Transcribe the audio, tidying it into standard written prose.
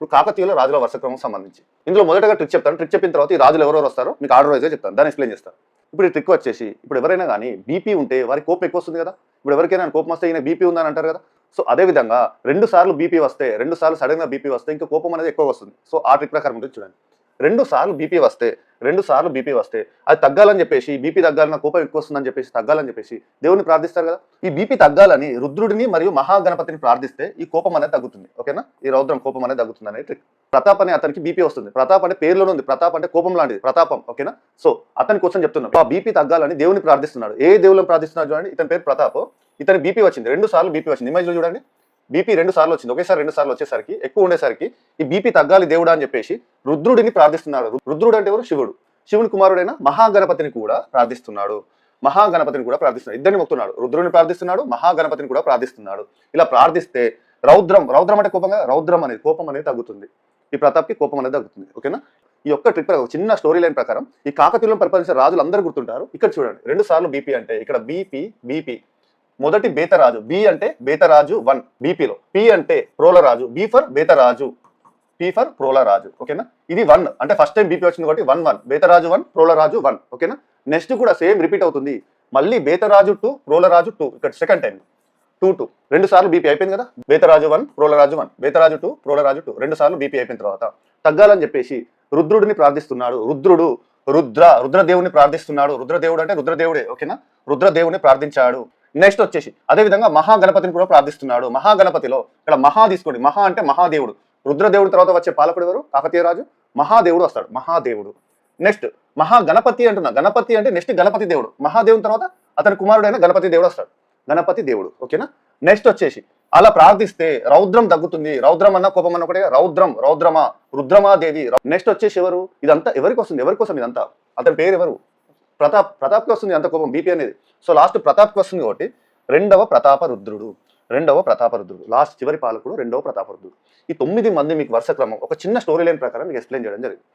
ఇప్పుడు కాకతీయుల రాజుల వర్షక్రమం సంబంధించి ఇందులో మొదటగా ట్రిక్ చెప్తాను. ట్రిక్ చెప్పిన తర్వాత ఈ రాజులు ఎవరెవరు వస్తారో మీకు ఆర్డర్ వైజ్గా చెప్తాను, దాన్ని ఎక్స్ప్లెయిన్ చేస్తాను. ఇప్పుడు ఈ ట్రిక్ వచ్చేసి ఇప్పుడు ఎవరైనా కానీ బీపీ ఉంటే వారికి కోపం ఎక్కువ వస్తుంది కదా. ఇప్పుడు ఎవరికైనా కోపం వస్తే ఈయన బీపీ ఉందని అంటారు కదా. సో అదేవిధంగా 2 సార్లు బీపీ వస్తే, 2 సార్లు సడన్గా బీపీ వస్తే ఇంకా కోపం అనేది ఎక్కువ వస్తుంది. సో ఆ ట్రిక్ ప్రకారం ఉంటుంది చూడండి. 2 సార్లు బీపీ వస్తే అది తగ్గాలని చెప్పేసి, బీపీ తగ్గాలన్న కోపం ఎక్కువ వస్తుందని చెప్పేసి తగ్గాలని చెప్పేసి దేవుని ప్రార్థిస్తారు కదా. ఈ బీపీ తగ్గాలని రుద్రుడిని మరియు మహాగణపతిని ప్రార్థిస్తే ఈ కోపం అనేది తగ్గుతుంది. ఓకేనా, ఈ రౌద్రం కోపం అనేది తగ్గుతుంది అనేది ట్రిక్. ప్రతాప్ అనే అతనికి బీపీ వస్తుంది. ప్రతాప్ అంటే పేరులోనే ఉంది, ప్రతాప్ అంటే కోపం లాంటిది, ప్రతాపం. ఓకేనా, సో అతని కోసం చెప్తున్నాం. ఆ బీపీ తగ్గాలని దేవుని ప్రార్థిస్తున్నాడు. ఏ దేవులను ప్రార్థిస్తున్నాడు చూడండి. ఇతని పేరు ప్రతాప్. ఇతని బీపీ వచ్చింది, 2 సార్లు బీపీ వచ్చింది. ఇమేజ్లో చూడండి, బీపీ 2 సార్లు వచ్చింది. ఒకేసారి 2 సార్లు వచ్చేసరికి ఎక్కువ ఉండేసరికి ఈ బీపీ తగ్గాలి దేవుడా అని చెప్పేసి రుద్రుడిని ప్రార్థిస్తున్నాడు. రుద్రుడు అంటే ఎవరు? శివుడు. శివుని కుమారుడైన మహాగణపతిని కూడా ప్రార్థిస్తున్నాడు. ఇద్దరిని మొక్కుతున్నాడు. రుద్రుడిని ప్రార్థిస్తున్నాడు, మహాగణపతిని కూడా ప్రార్థిస్తున్నాడు. ఇలా ప్రార్థిస్తే రౌద్రం అంటే కోపంగా, రౌద్రం అనేది కోపం అనేది తగ్గుతుంది. ఈ ప్రతాప్కి కోపం అనేది తగ్గుతుంది. ఓకేనా, ఈ యొక్క ట్రిక్ చిన్న స్టోరీ లైన్ ప్రకారం ఈ కాకతీయులను పరిపాలించిన రాజులు అందరూ గుర్తుంటారు. ఇక్కడ చూడండి, 2 సార్లు బీపీ అంటే ఇక్కడ బీపీ మొదటి బేతరాజు. బి అంటే బేతరాజు 1 బీపీలో. పి అంటే Prolaraju. B for Betaraju, P for Prolaraju. ఓకేనా, ఇది 1 అంటే ఫస్ట్ టైం బీపీ వచ్చింది కాబట్టి 1 బేతరాజు 1 ప్రోలరాజు 1. ఓకేనా, నెక్స్ట్ కూడా సేమ్ రిపీట్ అవుతుంది. మళ్ళీ బేతరాజు 2 ప్రోలరాజు 2. ఇక్కడ సెకండ్ టైం 2 2 సార్లు బీపీ అయిపోయింది కదా. బేతరాజు 1 ప్రోలరాజు 1, బేతరాజు 2 ప్రోలరాజు 2, 2 సార్లు బీపీ అయిపోయిన తర్వాత తగ్గాలని చెప్పేసి రుద్రుడిని ప్రార్థిస్తున్నాడు. రుద్రదేవుని ప్రార్థిస్తున్నాడు. రుద్రదేవుడు అంటే రుద్రదేవుడే. ఓకేనా, రుద్రదేవుని ప్రార్థించాడు. నెక్స్ట్ వచ్చేసి అదేవిధంగా మహాగణపతిని కూడా ప్రార్థిస్తున్నాడు. మహాగణపతిలో ఇక్కడ మహా తీసుకోండి. మహా అంటే మహాదేవుడు. రుద్రదేవుడి తర్వాత వచ్చే పాలకుడు ఎవరు? కాకతీయ రాజు. మహాదేవుడు వస్తాడు, మహాదేవుడు. నెక్స్ట్ మహాగణపతి అంటున్నా. గణపతి అంటే నెక్స్ట్ గణపతి దేవుడు. మహాదేవుని తర్వాత అతని కుమారుడైన గణపతి దేవుడు వస్తాడు, గణపతి దేవుడు. ఓకేనా, నెక్స్ట్ వచ్చేసి అలా ప్రార్థిస్తే రౌద్రం తగ్గుతుంది. రౌద్రం అన్న కోపం అన్న ఒకటే. రుద్రమాదేవి. నెక్స్ట్ వచ్చేసి ఎవరు? ఇదంతా ఎవరికి వస్తుంది? ఎవరి కోసం ఇదంతా? అతని పేరు ఎవరు? ప్రతాప్కి వస్తుంది అంత కోపం, బీపీ అనేది. సో లాస్ట్ ప్రతాప్కి వస్తుంది కాబట్టి రెండవ ప్రతాపరుద్రుడు. లాస్ట్ చివరి పాలకుడు 2వ ప్రతాపరుద్రుడు. ఈ 9 మంది మీకు వరుస క్రమం ఒక చిన్న స్టోరీ లైన్ ప్రకారం మీకు ఎక్స్ప్లెయిన్ చేయడం జరిగింది.